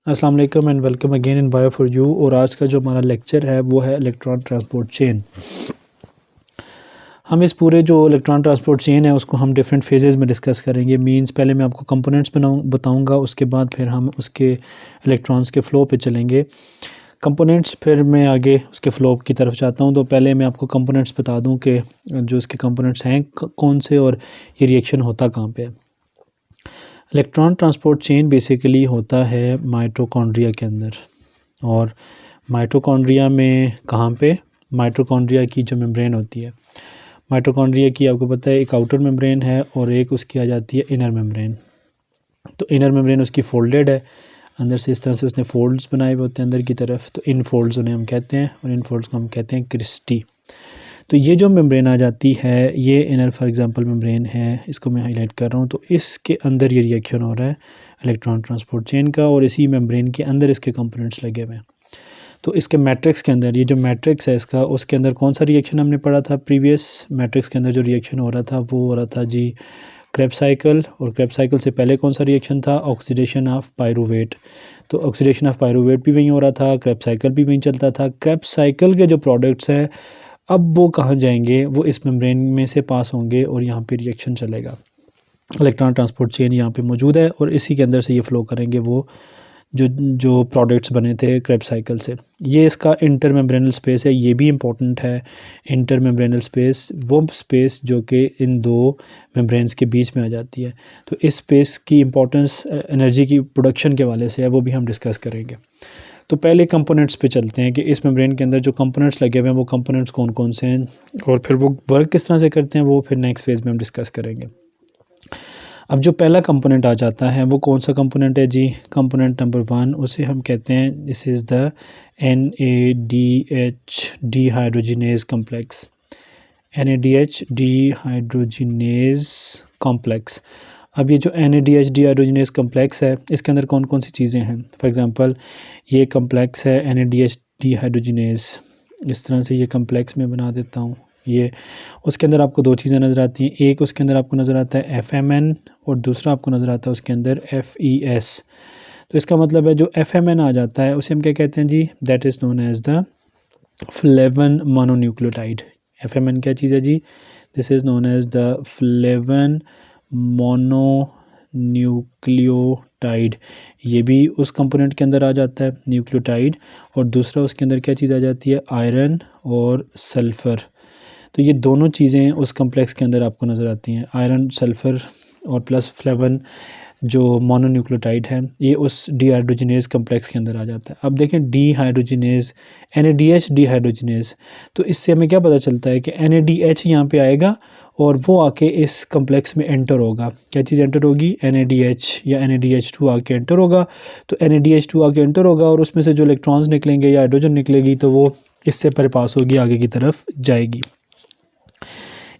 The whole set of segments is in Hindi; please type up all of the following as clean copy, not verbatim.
अस्सलाम वालेकुम and welcome again in bio for you. और आज का जो हमारा लेक्चर है वो है इलेक्ट्रॉन ट्रांसपोर्ट चेन। हम इस पूरे जो इलेक्ट्रॉन ट्रांसपोर्ट चेन है उसको हम डिफरेंट फेजेस में डिस्कस करेंगे। मींस पहले मैं आपको कंपोनेंट्स बताऊंगा, उसके बाद फिर हम उसके इलेक्ट्रॉन्स के फ़्लो पे चलेंगे। कंपोनेंट्स फिर मैं आगे उसके फ़्लो की तरफ जाता हूं। तो पहले मैं आपको कंपोनेंट्स बता दूं कि जो इसके कंपोनेंट्स हैं कौन से और ये रिएक्शन होता कहाँ पे है। इलेक्ट्रॉन ट्रांसपोर्ट चेन बेसिकली होता है माइटोकॉन्ड्रिया के अंदर। और माइटोकॉन्ड्रिया में कहाँ पे, माइटोकॉन्ड्रिया की जो मेम्ब्रेन होती है, माइटोकॉन्ड्रिया की आपको पता है एक आउटर मेम्ब्रेन है और एक उसकी आ जाती है इनर मेम्ब्रेन। तो इनर मेम्ब्रेन उसकी फोल्डेड है, अंदर से इस तरह से उसने फोल्ड्स बनाए हुए होते हैं अंदर की तरफ। तो इन फोल्ड्स उन्हें हम कहते हैं और इन फोल्ड्स को हम कहते हैं क्रिस्टी। तो ये जो मेम्ब्रेन आ जाती है ये इनर फॉर एग्जांपल मेम्ब्रेन है, इसको मैं हाईलाइट कर रहा हूँ। तो इसके अंदर ये रिएक्शन हो रहा है इलेक्ट्रॉन ट्रांसपोर्ट चेन का और इसी मेम्ब्रेन के अंदर इसके कंपोनेंट्स लगे हुए हैं। तो इसके मैट्रिक्स के अंदर ये जो मैट्रिक्स है इसका, उसके अंदर कौन सा रिएक्शन हमने पढ़ा था प्रीवियस मैट्रिक्स के अंदर जो रिएक्शन हो रहा था वो हो रहा था जी क्रेब्स साइकिल। और क्रेब्स साइकिल से पहले कौन सा रिएक्शन था, ऑक्सीडेशन ऑफ पायरुवेट। तो ऑक्सीडेशन ऑफ पायरुवेट भी वहीं हो रहा था, क्रेब्स साइकिल भी वहीं चलता था। क्रेब्स साइकिल के जो प्रोडक्ट्स हैं अब वो कहाँ जाएंगे, वो इस मेम्ब्रेन में से पास होंगे और यहाँ पे रिएक्शन चलेगा। इलेक्ट्रॉन ट्रांसपोर्ट चेन यहाँ पे मौजूद है और इसी के अंदर से ये फ़्लो करेंगे वो जो जो प्रोडक्ट्स बने थे क्रेब्स साइकिल से। ये इसका इंटर मेम्ब्रेनल स्पेस है, ये भी इम्पोर्टेंट है। इंटर मेम्ब्रेनल स्पेस वो स्पेस जो कि इन दो मेम्ब्रेन्स के बीच में आ जाती है। तो इस स्पेस की इम्पोर्टेंस एनर्जी की प्रोडक्शन के हवाले से है, वो भी हम डिस्कस करेंगे। तो पहले कंपोनेंट्स पे चलते हैं कि इस मेम्ब्रेन के अंदर जो कंपोनेंट्स लगे हुए हैं वो कंपोनेंट्स कौन कौन से हैं और फिर वो वर्क किस तरह से करते हैं, वो फिर नेक्स्ट फेज़ में हम डिस्कस करेंगे। अब जो पहला कंपोनेंट आ जाता है वो कौन सा कंपोनेंट है जी, कंपोनेंट नंबर 1, उसे हम कहते हैं this is the NADH dehydrogenase complex. NADH dehydrogenase complex. अब ये जो NADH डिहाइड्रोजिनेज कॉम्प्लेक्स है इसके अंदर कौन कौन सी चीज़ें हैं। फॉर एग्जांपल ये कॉम्प्लेक्स है NADH डिहाइड्रोजिनेज, इस तरह से ये कॉम्प्लेक्स मैं बना देता हूँ। ये उसके अंदर आपको दो चीज़ें नज़र आती हैं, एक उसके अंदर आपको नज़र आता है FMN और दूसरा आपको नज़र आता है उसके अंदर FES। तो इसका मतलब है जो FMN आ जाता है उसे हम क्या कहते हैं जी, that is known as the flavin mononucleotide. FMN क्या चीज़ है जी, this is known as the flavin mononucleotide. ये भी उस कंपोनेंट के अंदर आ जाता है न्यूक्लियोटाइड। और दूसरा उसके अंदर क्या चीज़ आ जाती है, आयरन और सल्फ़र। तो ये दोनों चीज़ें उस कम्प्लेक्स के अंदर आपको नज़र आती हैं, आयरन सल्फ़र और प्लस फ्लेवन जो मोनोन्यूक्लियोटाइड है ये उस डिहाइड्रोजिनेज कम्प्लेक्स के अंदर आ जाता है। अब देखें डिहाइड्रोजिनेज NADH डिहाइड्रोजिनेज, तो इससे हमें क्या पता चलता है कि NADH यहाँ पे आएगा और वो आके इस कम्प्लेक्स में एंटर होगा। क्या चीज़ एंटर होगी, NADH या NADH2 आके एंटर होगा। तो NADH2 आके एंटर होगा और उसमें से जो इलेक्ट्रॉन्स निकलेंगे या हाइड्रोजन निकलेगी तो वो इससे पास होगी, आगे की तरफ जाएगी।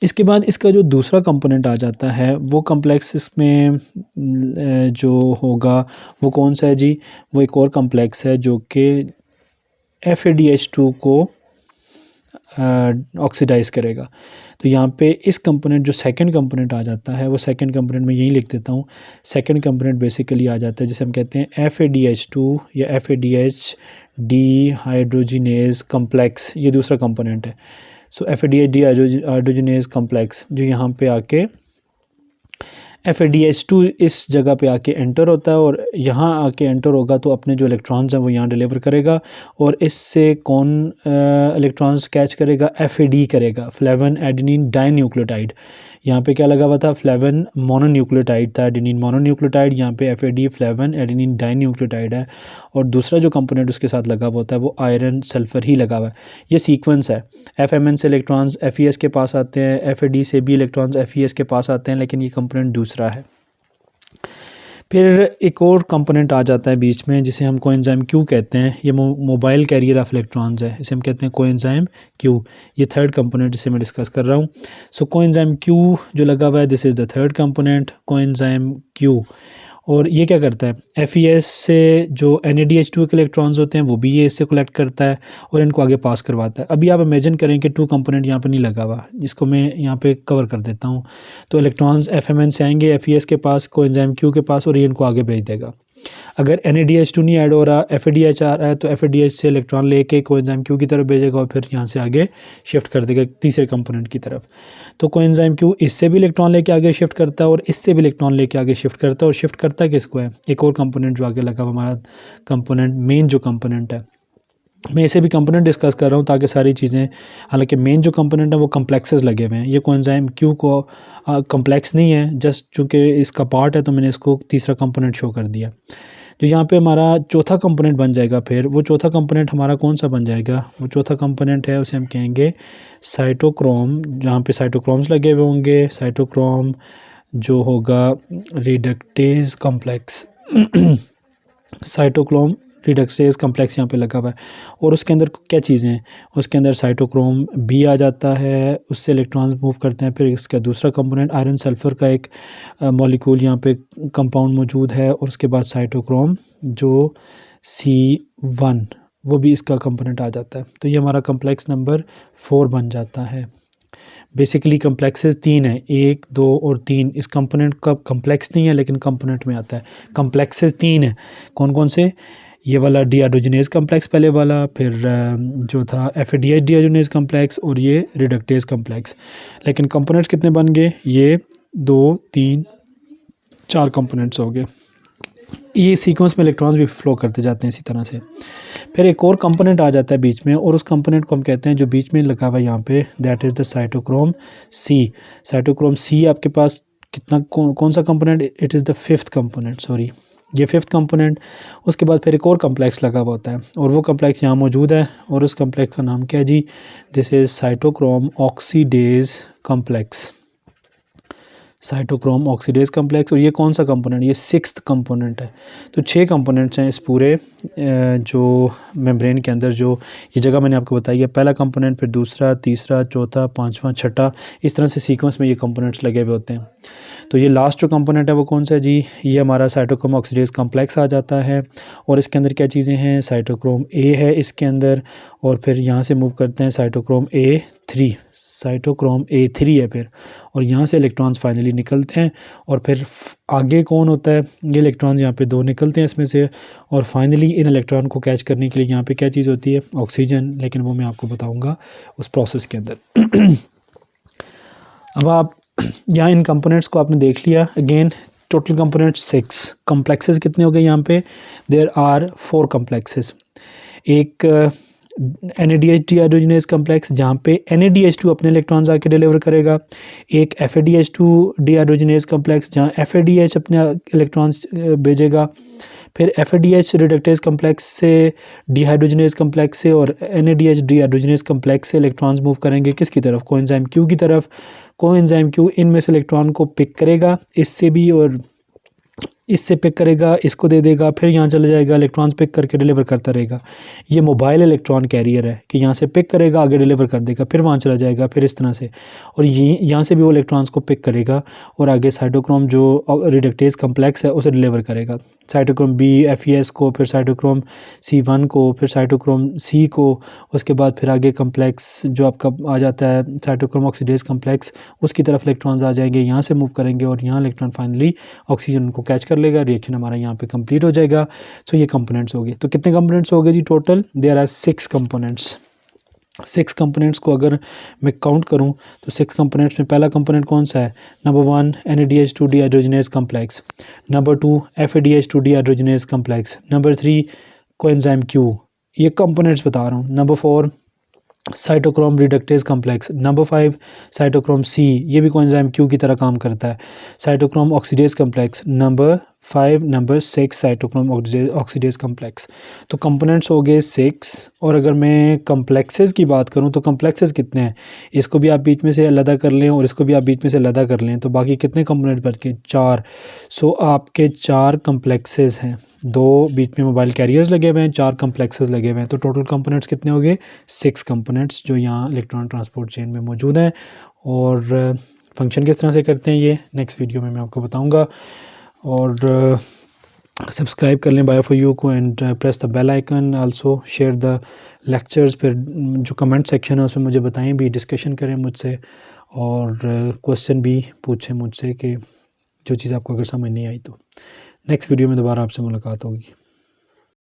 इसके बाद इसका जो दूसरा कंपोनेंट आ जाता है वो कम्प्लेक्स इसमें जो होगा वो कौन सा है जी, वो एक और कम्प्लेक्स है जो कि FADH2 को ऑक्सीडाइज़ करेगा। तो यहाँ पे इस कंपोनेंट जो सेकंड कंपोनेंट आ जाता है वो सेकंड कंपोनेंट में यही लिख देता हूँ। सेकंड कंपोनेंट बेसिकली आ जाता है जिसे हम कहते हैं FADH2 या FADH डिहाइड्रोजिनेज कम्प्लेक्स, ये दूसरा कंपोनेंट है। सो FADH डिहाइड्रोजिनेज कम्प्लेक्स जो यहाँ पे आके FADH2 इस जगह पे आके एंटर होता है और यहाँ आके एंटर होगा तो अपने जो इलेक्ट्रॉन्स हैं वो यहाँ डिलीवर करेगा। और इससे कौन इलेक्ट्रॉन्स कैच करेगा, FAD करेगा, फ्लेवन एडेनिन डाइन्यूक्लियोटाइड। यहाँ पे क्या लगा हुआ था, फ्लेवन मोनोन्यूक्लियोटाइड था, एडेनिन मोनोन्यूक्लियोटाइड। यहाँ पे FAD फ्लेवन एडेनिन डाइन्यूक्लियोटाइड है और दूसरा जो कंपोनेंट उसके साथ लगा हुआ होता है वो आयरन सल्फ़र ही लगा हुआ है। ये सीक्वेंस है, FMN से इलेक्ट्रॉन्स FES के पास आते हैं, FAD से भी इलेक्ट्रॉन्स FES के पास आते हैं, लेकिन ये कंपोनेंट दूसरा है। फिर एक और कंपोनेंट आ जाता है बीच में जिसे हम कोएंजाइम Q कहते हैं। ये मोबाइल कैरियर ऑफ इलेक्ट्रॉन्स है, इसे हम कहते हैं कोएंजाइम Q। ये थर्ड कंपोनेंट जिसे मैं डिस्कस कर रहा हूँ। सो कोएंजाइम Q जो लगा हुआ है this is the third component coenzyme Q। और ये क्या करता है, FES से जो NADH2 के इलेक्ट्रॉन्स होते हैं वो भी ये इससे कलेक्ट करता है और इनको आगे पास करवाता है। अभी आप इमेजिन करें कि 2 कंपोनेंट यहाँ पर नहीं लगा हुआ, जिसको मैं यहाँ पे कवर कर देता हूँ। तो इलेक्ट्रॉन्स FMN से आएंगे FES के पास, कोएंजाइम Q के पास, और ये इनको आगे भेज देगा। अगर NADH2 नहीं ऐड हो रहा, FADH आ रहा है, तो FADH से इलेक्ट्रॉन लेके कोएंजाइम Q की तरफ भेजेगा और फिर यहाँ से आगे शिफ्ट कर देगा तीसरे कंपोनेंट की तरफ। तो कोएंजाइम Q इससे भी इलेक्ट्रॉन लेके आगे शिफ्ट करता है और इससे भी इलेक्ट्रॉन लेके आगे शिफ्ट करता है। और शिफ्ट करता किसको है? एक और कंपोनेंट जो आगे लगा हुआ हमारा कंपोनेंट, मेन जो कंपोनेंट है। मैं इसे भी कंपोनेंट डिस्कस कर रहा हूँ ताकि सारी चीज़ें, हालांकि मेन जो कंपोनेंट है वो कम्प्लेक्सेस लगे हुए हैं। ये कोएंजाइम Q को कम्प्लेक्स नहीं है, जस्ट चूँकि इसका पार्ट है तो मैंने इसको तीसरा कंपोनेंट शो कर दिया। जो यहाँ पे हमारा चौथा कंपोनेंट बन जाएगा, फिर वो चौथा कंपोनेंट हमारा कौन सा बन जाएगा? वो चौथा कंपोनेंट है उसे हम कहेंगे साइटोक्रोम, जहाँ पे साइटोक्रोम्स लगे हुए होंगे। साइटोक्रोम जो होगा reductase complex cytochrome reductase complex यहाँ पे लगा हुआ है। और उसके अंदर क्या चीज़ें हैं? उसके अंदर साइटोक्रोम बी आ जाता है, उससे इलेक्ट्रॉन्स मूव करते हैं। फिर इसका दूसरा कंपोनेंट आयरन सल्फ़र का एक मॉलिक्यूल यहाँ पे कंपाउंड मौजूद है। और उसके बाद साइटोक्रोम जो C1 वो भी इसका कंपोनेंट आ जाता है। तो ये हमारा कम्प्लेक्स नंबर 4 बन जाता है। बेसिकली कम्प्लेक्सेस 3 है, 1, 2 और 3। इस कंपोनेंट का कम्प्लेक्स नहीं है लेकिन कंपोनेंट में आता है। कम्प्लेक्सेस 3 है, कौन कौन से? ये वाला डीहाइड्रोजनेज कम्प्लेक्स पहले वाला, फिर जो था FADH डीहाइड्रोजनेज कम्प्लेक्स, और ये रिडक्टेज कम्प्लेक्स। लेकिन कंपोनेंट्स कितने बन गए? ये 2, 3, 4 कंपोनेंट्स हो गए। ये सीक्वेंस में इलेक्ट्रॉन्स भी फ्लो करते जाते हैं इसी तरह से। फिर एक और कंपोनेंट आ जाता है बीच में, और उस कंपोनेंट को हम कहते हैं जो बीच में लगा हुआ है यहाँ पे, that is the cytochrome C। Cytochrome C आपके पास कितना कौन सा component? It is the 5th component, sorry ये 5th कंपोनेंट। उसके बाद फिर एक और कम्प्लेक्स लगा हुआ होता है और वो कम्प्लेक्स यहाँ मौजूद है, और उस कम्प्लेक्स का नाम क्या है जी? This is cytochrome oxidase complex. Cytochrome oxidase complex. और ये कौन सा कंपोनेंट? ये 6th कंपोनेंट है। तो 6 कंपोनेंट्स हैं इस पूरे जो मेम्ब्रेन के अंदर, जो ये जगह मैंने आपको बताई है। पहला कंपोनेंट, फिर दूसरा, तीसरा, चौथा, पांचवा, छठा, इस तरह से सीक्वेंस में ये कंपोनेंट्स लगे हुए होते हैं। तो ये लास्ट जो कंपोनेंट है वो कौन सा है जी? ये हमारा साइटोक्रोम ऑक्सीडेज कम्प्लेक्स आ जाता है। और इसके अंदर क्या चीज़ें हैं? साइटोक्रोम A है इसके अंदर, और फिर यहाँ से मूव करते हैं साइटोक्रोम A3। साइटोक्रोम A3 है फिर, और यहाँ से इलेक्ट्रॉन्स फाइनली निकलते हैं। और फिर आगे कौन होता है? ये इलेक्ट्रॉन्स यहाँ पे 2 निकलते हैं इसमें से, और फाइनली इन इलेक्ट्रॉन को कैच करने के लिए यहाँ पे क्या चीज़ होती है? ऑक्सीजन। लेकिन वो मैं आपको बताऊँगा उस प्रोसेस के अंदर। अब आप यहाँ इन कंपोनेंट्स को आपने देख लिया। Again total component 6। कम्प्लेक्सेस कितने हो गए यहाँ पे? There are 4 complexes. एक NADH डीहाइड्रोजनेज कम्प्लेक्स जहाँ पे NADH2 अपने इलेक्ट्रॉन्स आके डिलीवर करेगा। एक FADH2 डीहाइड्रोजनेज कम्प्लेक्स जहाँ FADH अपने इलेक्ट्रॉन्स भेजेगा। फिर FADH रिडक्टेज कम्प्लेक्स से डीहाइड्रोजनेज कम्प्लेक्स से और NADH डीहाइड्रोजनेज कम्प्लेक्स से इलेक्ट्रॉन्स मूव करेंगे किसकी तरफ? कोएंजाइम Q की तरफ। कोएंजाइम Q इनमें से इलेक्ट्रॉन को पिक करेगा, इससे भी और इससे पिक करेगा, इसको दे देगा, फिर यहाँ चला जाएगा, इलेक्ट्रॉन्स पिक करके डिलीवर करता रहेगा। ये मोबाइल इलेक्ट्रॉन कैरियर है कि यहाँ से पिक करेगा, आगे डिलीवर कर देगा, फिर वहाँ चला जाएगा, फिर इस तरह से। और ये यहाँ से भी वो इलेक्ट्रॉन्स को पिक करेगा और आगे साइटोक्रोम जो रिडक्टेज कम्प्लेक्स है उसे डिलीवर करेगा। साइटोक्रोम B FES को, फिर साइटोक्रोम C1 को, फिर साइटोक्रोम C को, उसके बाद फिर आगे कम्प्लेक्स जो आपका आ जाता है साइटोक्रोम ऑक्सीडेज कम्प्लेक्स, उसकी तरफ इलेक्ट्रॉन्स आ जाएंगे, यहाँ से मूव करेंगे और यहाँ इलेक्ट्रॉन फाइनली ऑक्सीजन को कैच कर लेगा। रिएक्शन हमारा यहाँ पे कंप्लीट हो जाएगा। सो ये कंपोनेंट्स हो गए। तो कितने कंपोनेंट्स हो गए जी total? There are 6 components. 6 components को अगर मैं काउंट करूं तो 6 कंपोनेंट्स में पहला कंपोनेंट कौन सा है? Number 1 NADH2 dehydrogenase complex. Number 2 FADH2 dehydrogenase complex. Number 3 coenzyme Q। ये कंपोनेंट्स बता रहा हूँ। Number 4 cytochrome reductase complex. Number 5 cytochrome C, ये भी कोएंजाइम Q की तरह काम करता है। Cytochrome oxidase complex number 5। Number 6 cytochrome oxidase complex. तो कंपोनेंट्स हो गए 6। और अगर मैं कम्प्लेक्सेस की बात करूं तो कम्प्लेक्सेस कितने हैं? इसको भी आप बीच में से अलग कर लें और इसको भी आप बीच में से अलग कर लें तो बाकी कितने कंपोनेंट बच गए? 4। सो आपके 4 कम्प्लेक्सेस हैं, 2 बीच में मोबाइल कैरियर्स लगे हुए हैं, 4 कम्प्लेक्सेस लगे हुए हैं। तो टोटल कंपोनेंट्स कितने हो गए? 6 कंपोनेंट्स जो यहाँ इलेक्ट्रॉन ट्रांसपोर्ट चेन में मौजूद हैं। और फंक्शन किस तरह से करते हैं ये नेक्स्ट वीडियो में मैं आपको बताऊँगा। और सब्सक्राइब कर लें बायो4यू को and press the bell icon. Also share the lectures. फिर जो कमेंट सेक्शन है उसमें मुझे बताएं भी, डिस्कशन करें मुझसे और क्वेश्चन भी पूछें मुझसे कि जो चीज़ आपको अगर समझ नहीं आई तो। नेक्स्ट वीडियो में दोबारा आपसे मुलाकात होगी।